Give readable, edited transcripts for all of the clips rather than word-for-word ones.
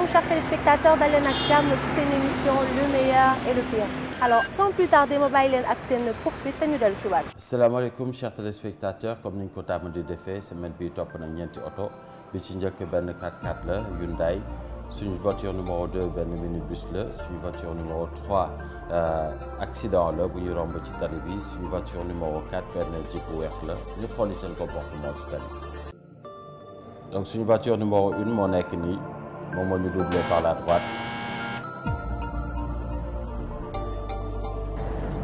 asalaamaaleykum chers téléspectateurs dal leen ak jàmm ci seen émission le meilleur et le pire alors sans plus tarder ma bàyyi leen ak seen poursuite te ñu dellu si waat. asalaamaaleykum chers téléspectateurs comme ni ñu ko tàmm di defee semaine bi topp na ñeenti oto bi ci njëkk benn 4x4 la Hyundai suñu voiture numéro 2 benn minibus la suñu voiture numéro 3 accident la bu ñu romb ci tali bi suñu voiture numéro 4 benn Jeep bu weex la ñu xooli seen comportement ci tali bi. Donc suñu voiture numéro 1 moo nekk nii moom moo ñu doublé par la droite.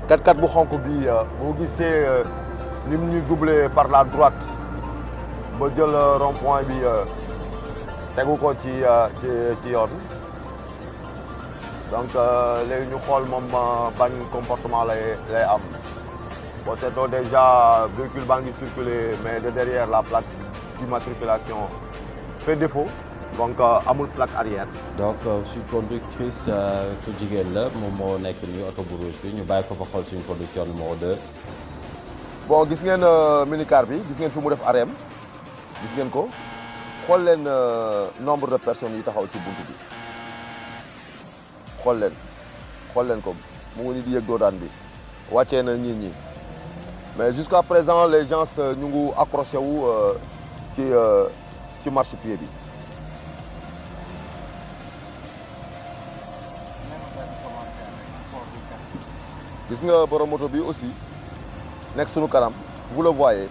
4x4 bu xonk bi boo gisee ni mu ñu doublé par la droite ba jël rond-point bi tegu ko ci yoon donc léegi ñu xool moom ban comportement lay am boo seetloo déjà véhicule baa ngi circulé mais de derrière la plaque d'immatriculation fait défaut donc amul plaque arrière. donc suñu conductrice ku jigéen la moom moo nekk nii oto bu rouge bi ñu bàyyi ko fa xool suñu conducteur numéro 2. bon gis ngeen minicar bi gis ngeen fi mu def arrêt gis ngeen ko xool leen nombre de personnes yi taxaw ci buntu bi xool leen ko mu ngi ni di yëg doodaan bi wàccee na nit ñi mais jusqu'à présent les gens ñu ngi accroché wu ci marchepied bi. gis nga borom moto bi aussi nekk sunu kanam vous le voyez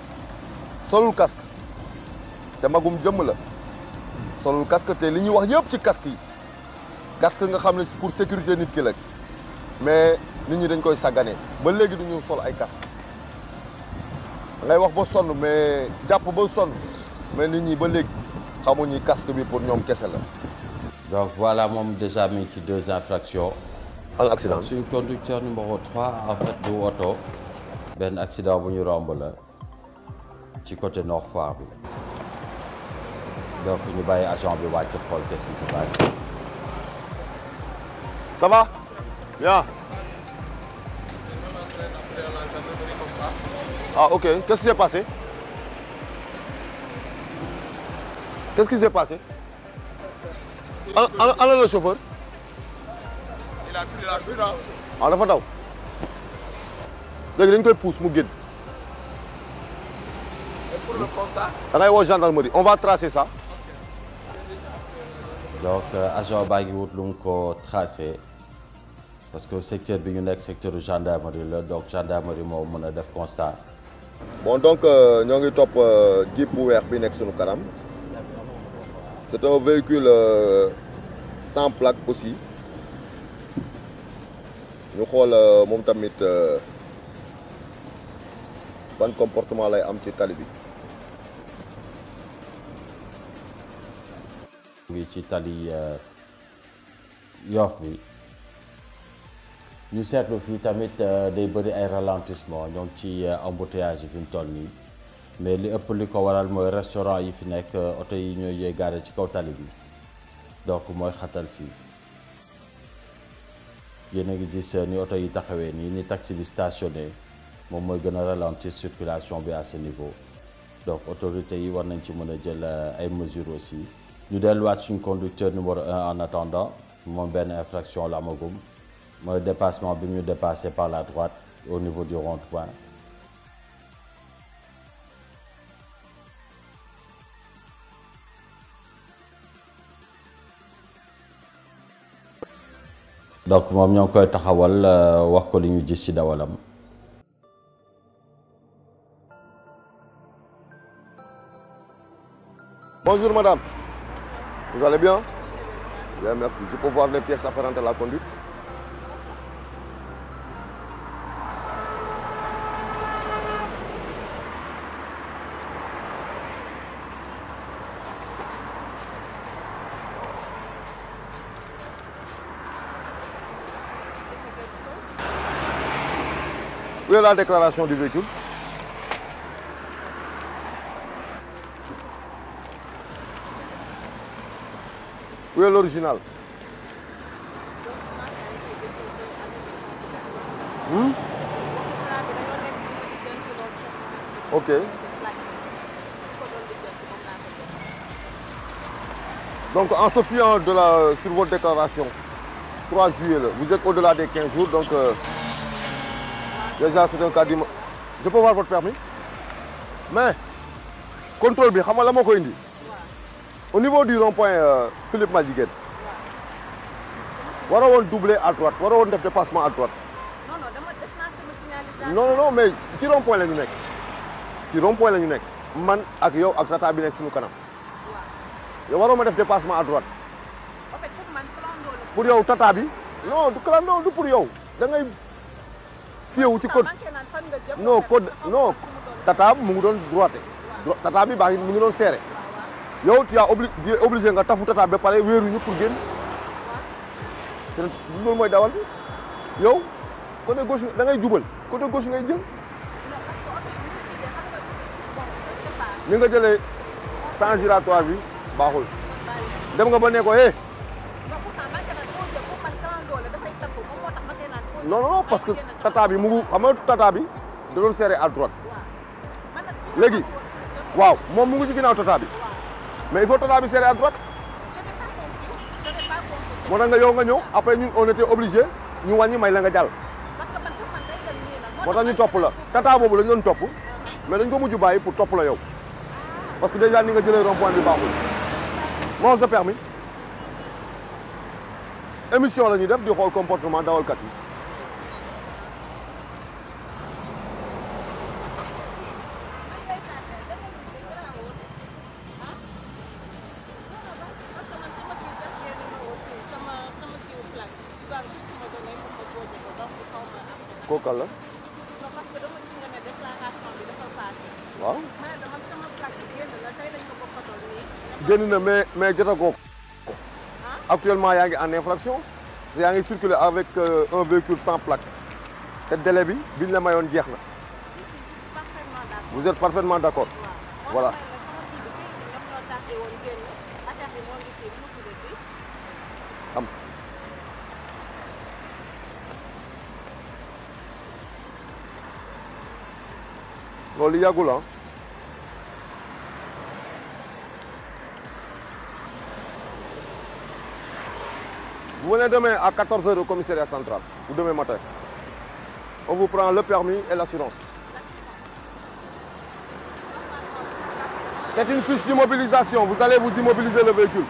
solul casque te magum jëmm la solul casque te li ñuy wax yëpp ci casque yi casque nga xam ne pour sécurité nit ki la mais nit ñi dañ koy sàggane ba léegi duñu sol ay casque ngay wax ba sonn mais jàpp ba sonn mais nit ñi ba léegi xamuñu casque bi pour ñoom kese la. donc voilà moom déjà mi ngi ci 2 infractions. un accident suñu conducteur numéro 3 en fait du oto benn accident bu ñu romb la ci côté Nord Foire bi donc ñu bàyyi agent bi wàcc xool qu'est-ce qui se passe. ça va bien. ah ok qu'est-ce qui s'est passé. qu'est-ce qui s'est passé. ana le chauffeur. ah dafa daw léegi dañ koy pousse mu génn. pour le constat. da ngay woo gendarmerie on va tracer ça. donc agent baa ngi wut lu mu ko tracé parce que secteur bi ñu nekk secteur gendarmerie la donc gendarmerie moo mën a def constat. bon donc ñoo ngi topp Jeep bu weex bi nekk sunu kanam c'est un véhicule sans plaque aussi. ñu xool moom tamit ban comportement lay am ci tali bi. ngi ci tali Yoff bi ñu seetlu fii tamit day bëri ay ralentissement ñoo ngi ci embouteillage yi fi mu toll nii mais li ëpp li ko waral mooy restaurant yi fi nekk oto yi ñooy yeggaale ci kaw tali bi donc mooy xatal fii. yéen a ngi gis ni oto yi taxawee nii ni taxi bi stationné moom mooy gën a ralentir circulation bi à ce niveau donc autorités yi war nañ ci mën a jël ay mesures aussi. ñu delluwaat suñu conducteur numéro 1 en attendant moom benn infraction la amagum mooy dépassement bi ñu dépassé par la droite au niveau du rond-point. donc moom ñoo ngi koy taxawal wax ko li ñu gis ci dawalam. Bonjour madame, vous allez bien? Bien merci. Je peux voir les pièces afférentes à la conduite? Où est la déclaration du véhicule? Où est l'original? Ok. Donc en se fiant sur votre déclaration, 3 juillet, là, vous êtes au-delà des 15 jours, donc déjà c'est un cas d'immatriculation. Je peux voir votre permis? Mais, contrôle bi, xam nga la moo ko indi. Au niveau du rond-point Philippe Madjiguène, waroo woon doubler à droite, waroo woon def dépassement à droite. Non, dama def naa sama signalisation. Non, mais ci rond-point la ñu nekk. Ci rond-point la ñu nekk. Man ak yow ak tata bi nekk suñu kanam. Yow waroo ma def dépassement à droite. En fait, pour man clando la. Pour yow tata bi non du clando du pour yow da ngay fiyewu ci code. Non tata mu ngi doon droite. Tata bi mu ngi doon serré. Yow tu as obligé nga tafu tata ba pare wéeru ñu pour génn. C'est loolu mooy dawal bi yow côté gauche da ngay jubal côté gauche ngay jël. ni nga jëlee sens giratoire bi baaxul. dem nga ba ne ko non parce que tata bi mu ngi xam nga tata bi da doon serré à droite léegi waaw moom mu ngi ci ginnaaw tata bi mais il faut tata bi serré à droite moo tax nga yow nga ñëw après ñun on était obligé ñu wàññi may la nga jàll moo tax ñu topp la tata boobu lañ doon topp mais dañ ko mujj bàyyi pour topp la yow parce que déjà ni nga jëlee rond-point bi baaxul moo sa permis émission la ñuy def di xool comportement dawalkat yi. kooku la. waaw. génn na mais jotagoo ko. actuellement yaa ngi en infraction. yaa ngi circuler avec un véhicule sans plaque. te délai bi biñ la mayoon jeex na. vous êtes parfaitement d'accord. voilà. loolu yàggul ah. Vous venez demain à 14h au commissariat central, ou demain matin. On vous prend le permis et l'assurance. C'est une fiche d'immobilisation. Vous allez vous immobiliser le véhicule.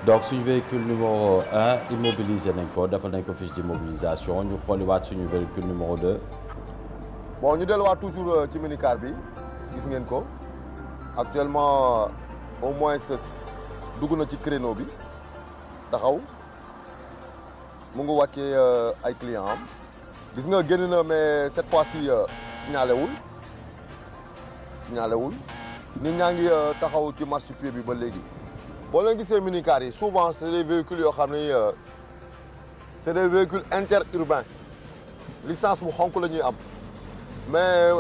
Donc suñu véhicule numéro 1 immobilisé nañ ko defal nañ ko fiche d'immobilisation ñu xooliwaat suñu véhicule numéro 2. Bon ñu delluwaat toujours ci minicar bi gis ngeen ko actuellement au moins dugg na ci créneau bi taxaw mu ngi wàccee ay clients am gis nga génn na mais cette fois-ci signalé wul nit ñaa ngi taxaw ci marchepied bi ba léegi. boo leen gisee minicar yi souvent c'est des véhicules yoo xam ni c'est des véhicules interurbains licence bu xonk la ñuy am mais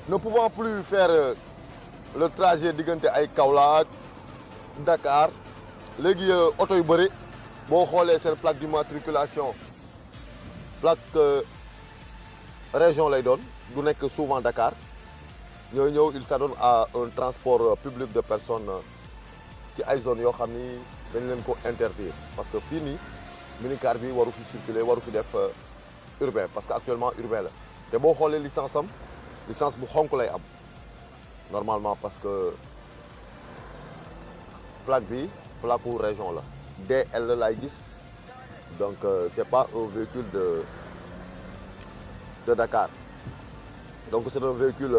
ne pouvant plus faire le trajet diggante ay Kaolack Dakar léegi oto yu bëri boo xoolee seen plaque d'immatriculation plaque région lay doon du nekk souvent Dakar ñooy ñëw il s'adonne à un transport public de personnes ci ay zones yoo xam ni dañ leen ko interdire parce que fii nii minicar bi waru fi circuler waru fi def urbain parce que actuellement urbain la te boo xoolee licence bu xonk lay am normalement parce que plaque bi plaque u région la DL lay gis donc c'est pas un véhicule de Dakar donc c'est un véhicule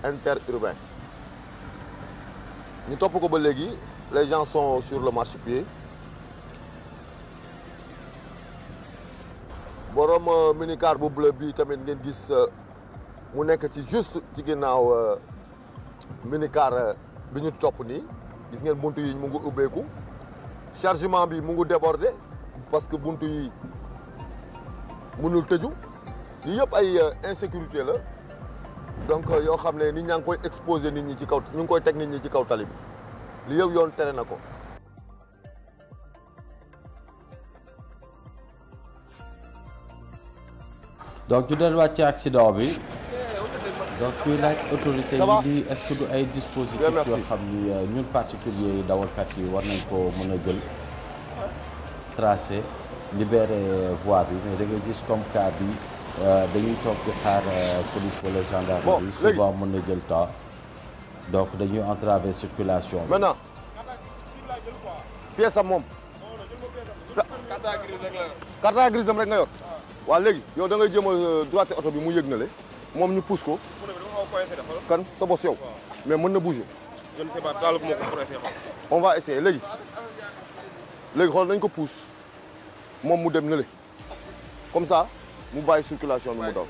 interurbain ñu topp ko ba léegi les gens sont sur le marchepied borom minicar bu bleu bi tamit ngeen gis mu nekk ci juste ci ginnaaw minicar bi ñu topp nii gis ngeen buntu yi mu ngi ubbeeku chargement bi mu ngi débordé parce que buntu yi mënul tëju lii yëpp ay insécurité la donc yoo xam ne nit ñaa ngi koy exposer nit ñi ci kaw ñu ngi koy teg nit ñi ci kaw tali bi li yëpp yoon tere na ko. donc ñu delluwaat ci accident bi donc kuy laaj autorité yi lii est-ce que du ay dispositifs yoo xam ni ñun particuliers yi dawalkat yi war nañ ko mën a jël tracé libérer voie bi mais da nga gis comme cas bi dañuy toog di xaar police wala gendarmerie souvent mën na jël temps donc dañuy entraver circulation bi. maintenant pièce am moom carte grise am rek nga yor waaw léegi yow da ngay jéem a droite oto bi mu yëg na le moom ñu pousse ko kan sa bos yow mais mën na bouger on va essayer léegi xool nañ ko pousse moom mu dem na le comme ça mu bàyyi circulation bi mu daw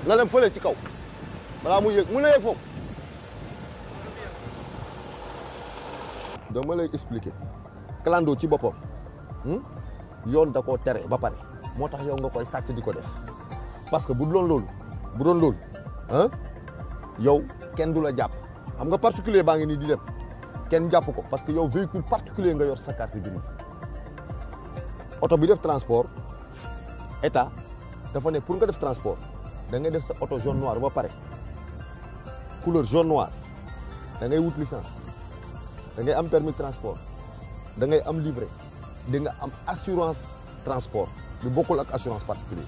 na dem fële ci kaw balaa muy yëg mu la yëg foofu dama lay expliquer clando ci boppam yoon da koo tere ba pare moo tax yow nga koy sàcc di ko def parce que bu doon loolu yow kenn du la jàpp xam nga particulier baa ngi nii di dem kenn jàpp ko parce que yow véhicule particulier nga yor sa carte grise oto bi def transport état dafa ne pour nga def transport da ngay def sa oto jaune noir ba pare couleur jaune noir da ngay wut licence da ngay am permis transport da ngay am livret di nga am assurance transport bi bokkul ak assurance particulier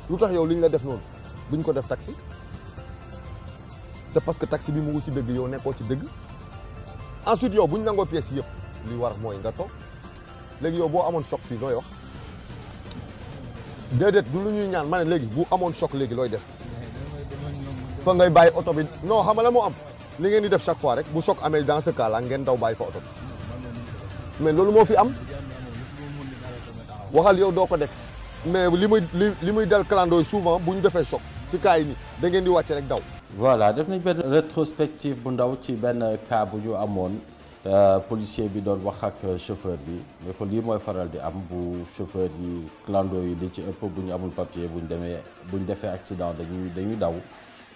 lu tax yow li ñu la def noonu duñ ko def taxi c'est parce que taxi bi mu ngi ci dëgg yow nekkoo ci dëgg ensuite yow bu ñu nangoo pièces yëpp li war mooy nga toog léegi yow boo amoon choc fii nooy wax déedéet du lu ñuy ñaan ma ne léegi bu amoon choc léegi looy def fa ngay bàyyi oto bi non xam nga la moo am li ngeen di def chaque fois rek bu choc amee dans ce cas là ngeen daw bàyyi fa oto bi mais loolu moo fi am waxal yow doo ko def mais li muy dal clando souvent bu ñu defee choc ci cas yi ni da ngeen di wàcce rek daw. voilà def nañ benn rétrospective bu ndaw ci benn cas bu ñu amoon policier bi doon wax ak chauffeur bi mais ko lii mooy faral di am bu chauffeur yi clando yi li ci ëpp bu ñu amul papier bu ñu defee accident dañuy daw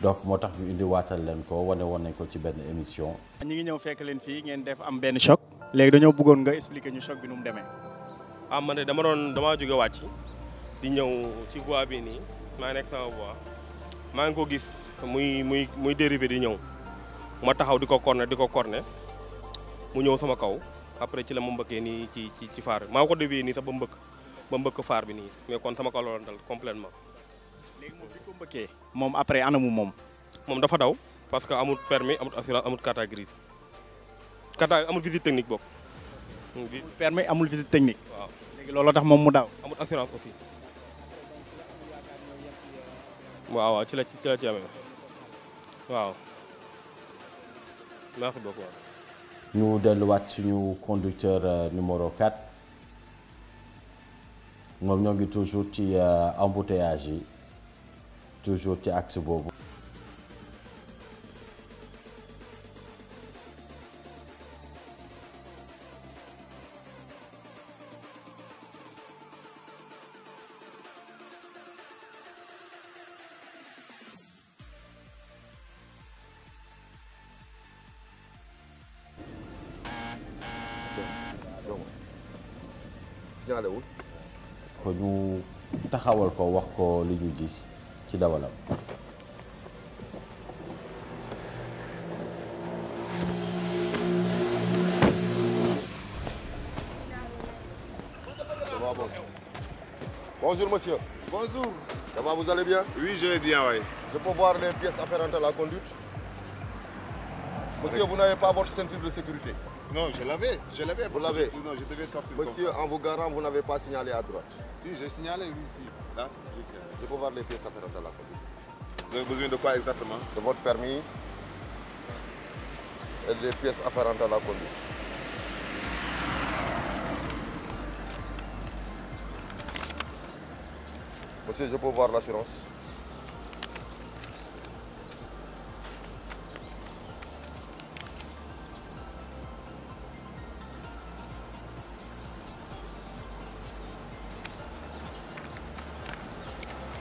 donc moo tax ñu indi waatal leen ko wane woon nañ ko ci benn émission. ñi ngi ñëw fekk leen fii ngeen def am benn choc léegi dañoo bëggoon nga expliquer ñu choc bi nu mu demee. man de damaa jóge wàcc di ñëw ci voie bi nii maa nekk sama voie maa ngi ko gis muy dérivé di ñëw ma taxaw di ko corner mu ñëw sama kaw après ci la ma mbëkkee nii ci phare bi maa ko dévié nii sax ba mbëkk phare bi nii mais kon sama kaw la doon dal complètement. léegi moom bi ko mbëkkee moom après anamu moom dafa daw parce que amul permis amul assurance amul carte grise amul visite technique bokk. permis amul visite technique. waaw léegi looloo tax moom mu daw. amul assurance aussi. waaw ci la ci amee waaw merci beaucoup. ñu delluwaat suñu conducteur numéro 4 moom ñoo ngi toujours ci embouteillage yi toujours ci axe boobu. signalé wul ko ñu taxawal ko wax ko li ñu gis ci dawalam. Bonjour monsieur. Bonjour. Comment vous allez bien? Oui, je vais bien, oui. Je peux voir les pièces afférentes à la conduite? Monsieur, vous n'avez pas votre ceinture de sécurité? Non, je l'avais. Vous l'avez? Non, je devais sortir. Monsieur, en vous garant, vous n'avez pas signalé à droite? Si, j'ai signalé, oui, si. Là, je peux voir les pièces afférentes à la conduite. Vous avez besoin de quoi exactement? De votre permis et des pièces afférentes à la conduite. Monsieur, je peux voir l'assurance?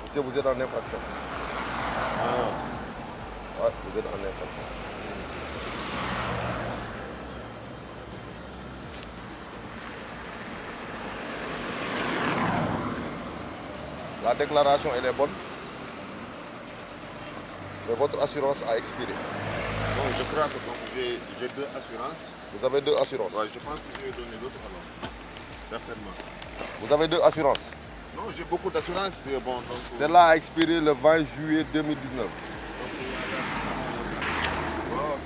Monsieur, vous êtes en infraction. Ouais, vous êtes en infraction. La déclaration, elle est bonne. Mais votre assurance a expiré. Donc je crois que j'ai 2 assurances. Vous avez 2 assurances. Ouais, je pense que je vais donner l'autre alors. Certainement. Vous avez 2 assurances. Non, j'ai beaucoup d'assurances. Bon, donc... Celle-là a expiré le 20 juillet 2019. Wow.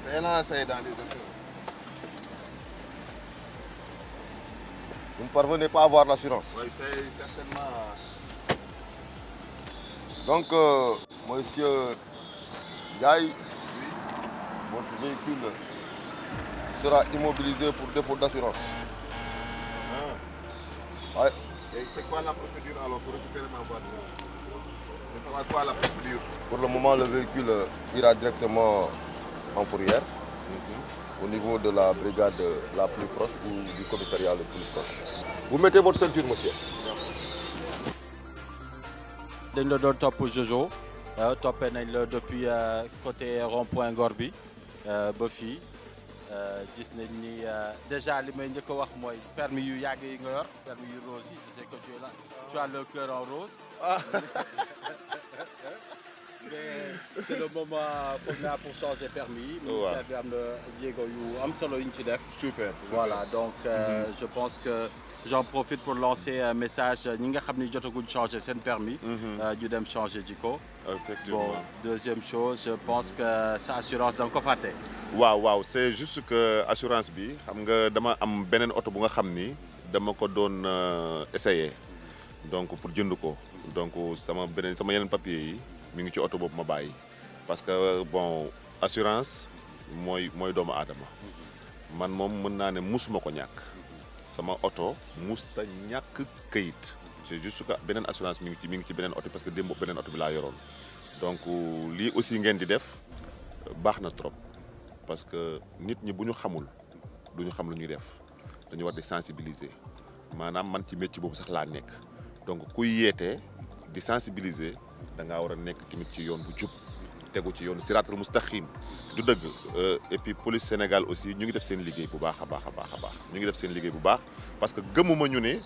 Celle-là, c'est dans les assurances. Vous ne parvenez pas à avoir l'assurance. Oui, c'est certainement... Donc, monsieur Gaï, votre véhicule sera immobilisé pour défaut d'assurance. Ah. Ouais. Et c'est quoi la procédure alors pour récupérer ma voiture? C'est savoir quoi la procédure? Pour le moment, le véhicule ira directement en fourrière, au niveau de la brigade la plus proche ou du commissariat le plus proche. Vous mettez votre ceinture, monsieur. dañ la doon topp Jojo toppee nañ la depuis côté rond-point Ngor bi ba fii gis nañ ni déjà li may njëkk a wax mooy permis yu yàgg yi nga yor permis yu rose yi je sais que tu es là tu as le cœur en rose. mais c'est le moment foog naa pour changer permis. ministère bi am na jéego yu am solo yu ñu ci def. Super. Voilà donc je pense que j'en profite pour lancer un message ñi nga xam ni jotaguñ changer seen permis. ñu dem changer ji ko. Effectivement. Bon deuxième chose je pense que sa assurance da nga ko fàtte. waaw c'est juste que assurance bi xam nga dama am beneen oto bu nga xam ni dama ko doon essayer donc pour jënd ko donc sama yeneen papier yi mi ngi ci oto boobu ma bàyyi parce que bon assurance mooy doomu aadama man moom mën naa ne musuma ko ñàkk sama oto musta ñàkk këyit c'est juste que beneen assurance mi ngi ci beneen oto parce que démb beneen oto bi laa yoroon donc lii aussi ngeen di def baax na trop parce que nit ñi bu ñu xamul du ñu xam lu ñuy def dañu war di sensibiliser maanaam man ci métier boobu sax laa nekk donc kuy yeetee di sensibiliser da ngaa war a nekk tamit ci yoon bu jub tegu ci yoonu siraatal mustaqim du dëgg et puis police Sénégal aussi ñu ngi def seen liggéey bu baax a baax ñu ngi def seen liggéey bu baax parce que gëmuma ñu ne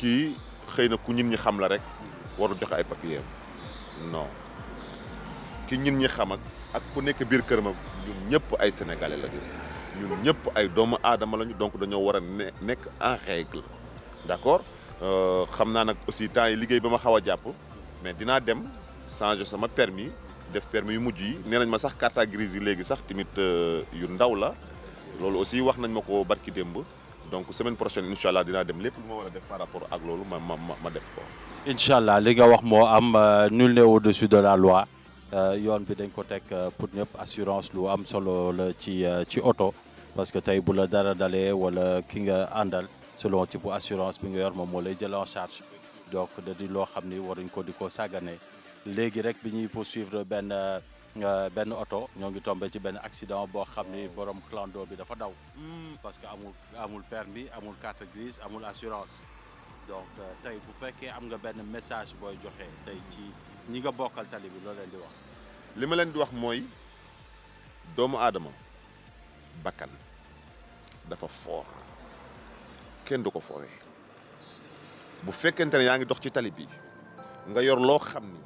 kii xëy na ku ñin ñi xam la rek warul joxe ay papier non ki ñin ñi xam ak ku nekk biir kër ma ñun ñëpp ay sénégalais lañu ñun ñëpp ay doomu aadama lañu donc dañoo war a nekk en règle d'accord xam naa nag aussi temps yi liggéey ba ma xaw a jàpp mais dinaa dem changer sama permis def permis yu mujj yi nee nañ ma sax carte grise yi léegi sax tamit yu ndaw la loolu aussi wax nañ ma ko barki démb donc semaine prochaine incha allah dinaa dem lépp lu ma war a def par rapport ak loolu ma def ko. incha allah li nga wax moo am nul n'est au-dessus de la loi yoon bi dañ ko teg pour ñëpp assurance lu am solo la ci oto parce que tey bu la dara dalee wala ki nga àndal selon type assurance bi nga yor moom moo lay jël en charge donc da di loo xam ni waruñ ko di ko sàggane léegi rek bi ñuy poursuivre benn oto ñoo ngi tombé ci benn accident boo xam ni borom clando bi dafa daw parce que amul permis amul carte grise amul assurance donc tey bu fekkee am nga benn message booy joxe tey ci ñi nga bokkal tali bi loo leen di wax. li ma leen di wax mooy doomu aadama bakkan dafa foor kenn du ko foowee bu fekkente ne yaa ngi dox ci tali bi nga yor loo xam ni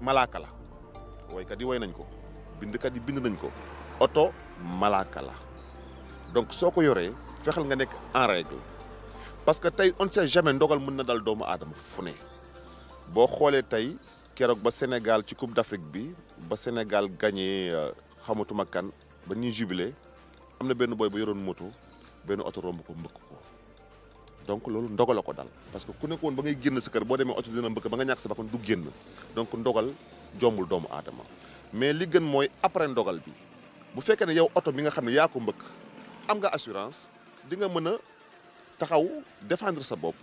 malaaka la woykat yi woy nañ ko bindkat yi bind nañ ko oto malaaka la donc soo ko yoree fexeel nga nekk en règle parce que tey on ne sait jamais ndogal mën na dal doomu aadama fu ne boo xoolee tey keroog ba Sénégal ci Coupe d'Afrique bi ba Sénégal gagné xamatuma kan ba ñuy jubilé am na benn boy ba yoroon moto benn oto romb ko mbëkk ko donc loolu ndogal la ko dal parce que ku nekk woon ba ngay génn sa kër boo demee oto dina mbëkk ba nga ñàkk sa bakkan du génn donc ndogal jombul doomu aadama mais li gën mooy après ndogal bi bu fekkee ne yow oto bi nga xam ne yaa ko mbëkk am nga assurance di nga mën a taxaw défendre sa bopp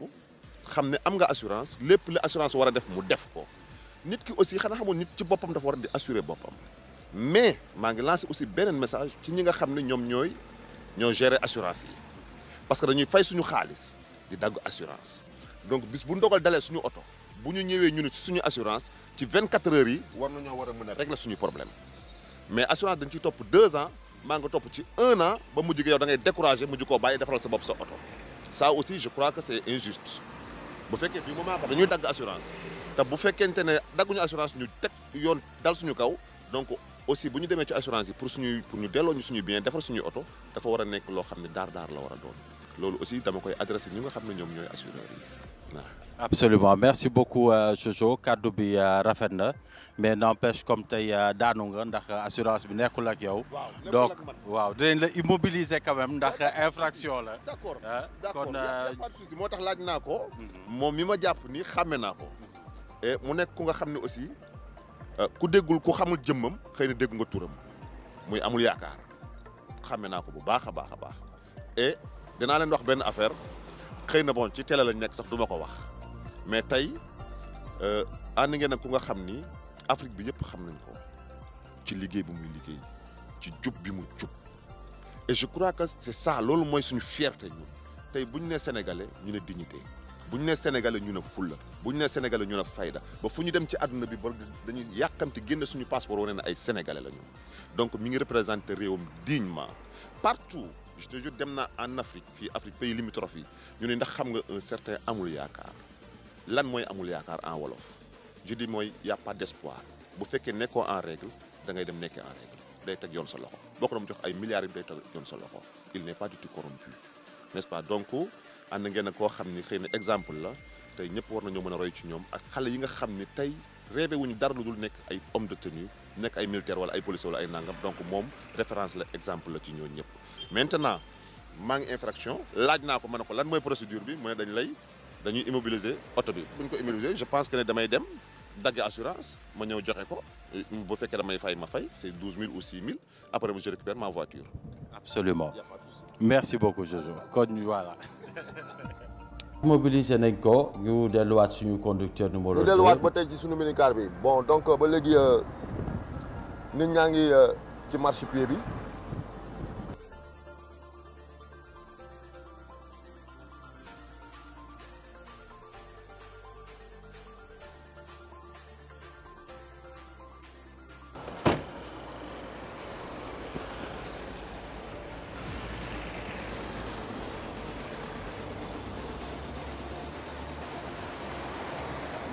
xam ne am nga assurance lépp li assurance war a def mu def ko nit ki aussi xanaa xamul nit ci boppam dafa war a di assurer boppam mais maa ngi lancé aussi beneen message ci ñi nga xam ne ñoom ñoo gérer assurance yi parce que dañuy fay suñu xaalis di dagg assurance donc bis bu ndogal dalee suñu oto bu ñu ñëwee ñu ne ci suñu assurance ci 24 heures yi war nañoo war a mën a régler suñu problème mais assurance dañ ciy topp 2 ans maa nga topp ci 1 an ba mujj gi yow da ngay découragé mujj koo bàyyi defaral sa bopp sa oto ça aussi je crois que c'est injuste bu fekkee du moment que dañuy dagg assurance te bu fekkente ne dagguñu assurance ñu teg yoon dal suñu kaw donc aussi bu ñu demee ci assurance yi pour ñu delloo ñu suñu bien defar suñuy oto dafa war a nekk loo xam ne daar la war a doon loolu aussi dama koy adressé ñi nga xam ne ñoom ñooy assureurs yi waaw. absolument merci beaucoup Jojo kaddu bi rafet na mais n'empêche comme tey daanu nga ndax assurance bi nekkul ak yow. donc waaw dinañ la immobiliser quand même ndax infraction la. d'accord kon pas de souci moo tax laaj naa ko. moom mi ma jàpp ni xàmme naa ko. et mu nekk ku nga xam ne aussi ku déggul ku xamul jëmmam xëy na dégg nga turam muy amul yaakaar xàmme naa ko bu baax a baax a baax et dinaa leen wax benn affaire xëy na bon ci télé lañ nekk sax du ma ko wax mais tey ànd ngeen ak ku nga xam ni Afrique bi yëpp xam nañ ko ci liggéey bi muy liggéey ci jub bi mu jub et je crois que c'est ça loolu mooy suñu fierté ñun tey bu ñu nee sénégalais ñu ne dignité bu ñu nee sénégalais ñu ne fulla bu ñu nee sénégalais ñu ne fayda ba fu ñu dem ci àdduna bi ba dañuy yàkkamti génne suñu passeport wane ne ay sénégalais la ñu donc mi ngi représenté réewam dignement partout je te jure dem naa en Afrique fii Afrique pays limitrophes yi ñu ne ndax xam nga un certain amul yaakaar lan mooy amul yaakaar en wolof je dis mooy y a pas d'espoir bu fekkee nekkoo en règle da ngay dem nekkee en règle day teg yoon sa loxo boo ko doon jox ay milliards yi day teg yoon sa loxo il n'est pas du tout corrompu n'est-ce pas donc ànd ngeen a koo xam ni xëy na exemple la tey ñëpp war nañoo mën a roy ci ñoom ak xale yi nga xam ni tey rêvé wuñu dara lu dul nekk ay homme de tenue nekk ay militaire wala ay policier wala ay nangam donc moom référence la exemple la ci ñooñu ñëpp maintenant maa ngi infraction laaj naa ko ma ne ko lan mooy procédure bi mu ne dañuy immobiliser oto bi bu ñu ko immobiliser je pense que ne damay dem dagg assurance ma ñëw joxe ko bu fekkee damay fay ma fay c'est 12 000 ou 6 000 après je récupère ma voiture. absolument merci beaucoup Jojo kon voilà. mobiliser nañ ko ñu delluwaat suñu conducteur numéro 2. ñu delluwaat ba tey ci suñu minicar bi bon donc ba léegi nit ñaa ngi ci marchepied bi.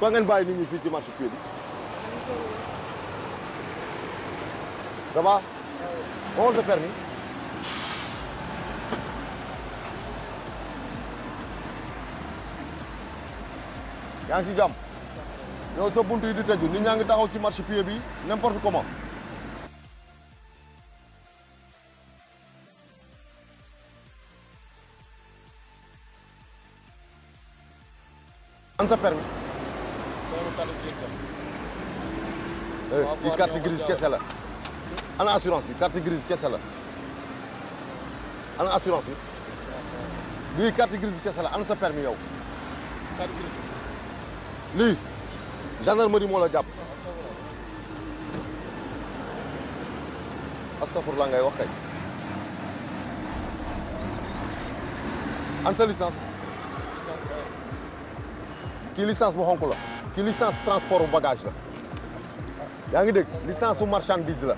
ba ngeen bàyyi nit ñi fii ci marchepied bi ça va on se permet yaa ngi si jàmm yow sa buntu yi di tëju nit ñaa ngi taxaw ci marchepied bi n'importe comment an sa permis kii carte grise kese la ana assurance bi carte grise kese la ana assurance bi bii carte grise kese la ana sa permis yow lii gendarmerie moo la jàpp astafurlah ngay wax kay an sa licence kii licence bu xonk la kii licence transport bu bagage la yaa ngi dégg licence bu marchandise la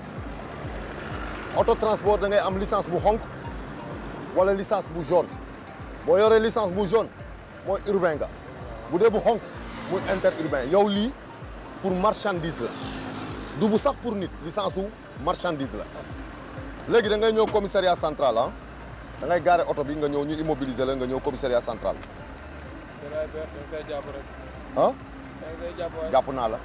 auto transport da ngay am licence bu xonk wala licence bu jaune boo yoree licence bu jaune mooy urbain nga bu dee bu xonk muy interurbain yow lii pour marchandise la du bu sax pour nit licence su marchandise la léegi da ngay ñëw commissariat central ah da ngay garer oto bi nga ñëw ñu immobiliser la nga ñëw commissariat central ah jàpp naa la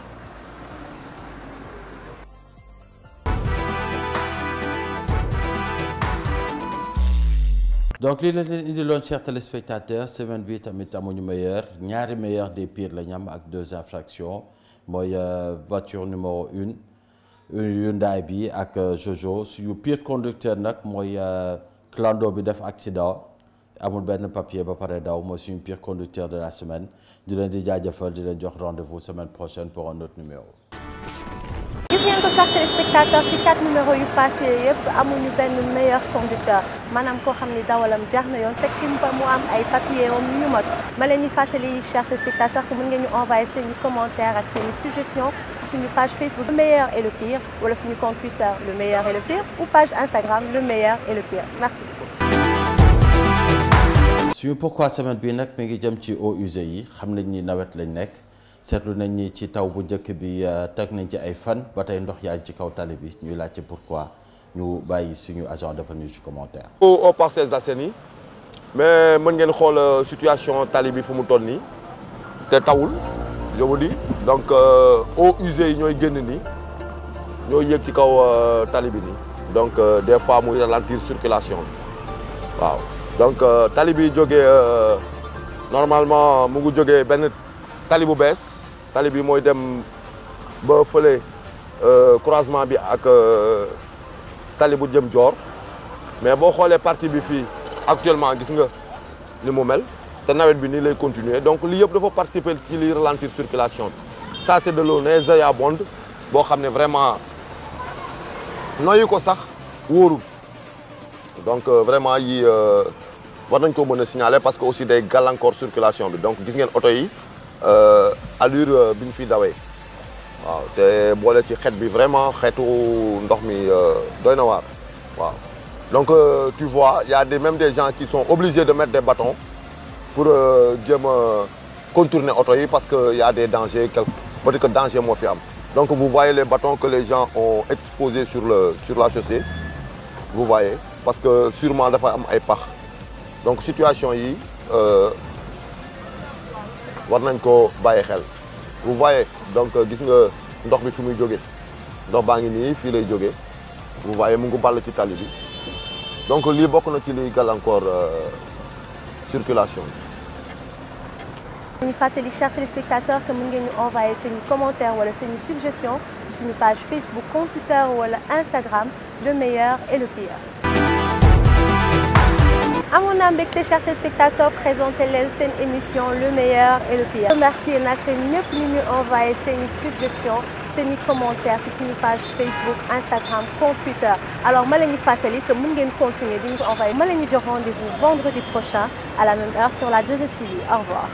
donc lii la leen indiloon chers téléspectateurs semaine bi tamit amuñu meilleur ñaari meilleur des pires la ñu am ak 2 infractions mooy voiture numéro 1 Hyundai bi ak Jojo suñu pire conducteur nag mooy clando bi def accident amul benn papier ba pare daw mooy suñu pire conducteur de la semaine di leen di jaajëfal di leen jox rendez-vous semaine prochaine pour un autre numéro. Gis ngeen ngeen ko chers téléspectateurs ci 4 numéros yu passé yëpp amuñu benn meilleur conducteur maanaam koo xam ni dawalam jaar na yoon teg ci mu am ay papiers yu mot ma leen ñu fàttali chers téléspectateurs que mën ngeen ñu envoyer seen commentaires ak seen suggestions ci suñu page Facebook le meilleur et le pire wala suñu compte Twitter le meilleur et le pire ou page Instagram le meilleur et le pire merci beaucoup. suñu pourquoi semaine bi nag mi ngi jëm ci eaux usées yi xam nañ ni nawet lañ nekk. seetlu nañ ni ci taw bu njëkk bi teg nañ ci ay fan ba tey ndox yaa ngi ci kaw tali bi ñuy laajte pourquoi ñu bàyyi suñu agent dafa nuyu ci commentaire. au Parcelles Assainies mais mën ngeen xool situation tali bi fu mu toll nii te tawul je vous dis donc eaux usées yi ñooy génn nii ñooy yéeg ci kaw tali bi nii donc des fois muy ralentir circulation bi waaw donc tali bi jógee normalement mu ngi jógee benn tali bu bees. tali bi mooy dem ba fële croisement bi ak tali bu jëm Dior mais boo xoolee partie bi fii actuellement gis nga ni mu mel te nawet bi nii lay continuer donc lii yëpp dafa participer ci liy ralentir circulation bi ça c'est de l'eau nauséabonde boo xam ne vraiment noyyi ko sax wóorul donc vraiment yi war nañ ko mën a signaler parce que aussi day gàllankoor circulation bi donc gis ngeen oto yi allure bi ñu fi dawee waaw te boole ci xeet bi vraiment xeetu ndox mi doy na waar waaw donc tu vois il y a même des gens qui sont obligés de mettre des bâtons pour jéem a contourner oto yi parce que y a des dangers peut-être que danger moo fi am donc vous voyez les bâtons que les gens ont exposés sur la chaussée vous voyez parce que sûrement dafa am ay pax donc situation yi war nañ ko bàyyi xel vous voyez donc gis nga ndox bi fi muy jógee ndox baa ngi nii fii lay jógee vous voyez mu ngi ball ci tali bi donc lii bokk na ci liy gàllankoor circulation ñu fàttali chers téléspectateurs que mën ngeen ñu envoyer seen commentaires wala seen suggestions ci suñu page Facebook compte Twitter wala Instagram le meilleur et le pire. amoon naa mbégte chers téléspectateurs présenté leen seen émission le meilleur et le pire. remercier nag ñëpp ñu ñu envoyé seen i suggestions seen i commentaires ci suñu page Facebook Instagram compte Twitter alors ma leen ñu fàttali que mën ngeen continuer di ñu ko envoyé ma leen ñu jox rendez-vous vendredi prochain à la même heure sur la 2STV au revoir.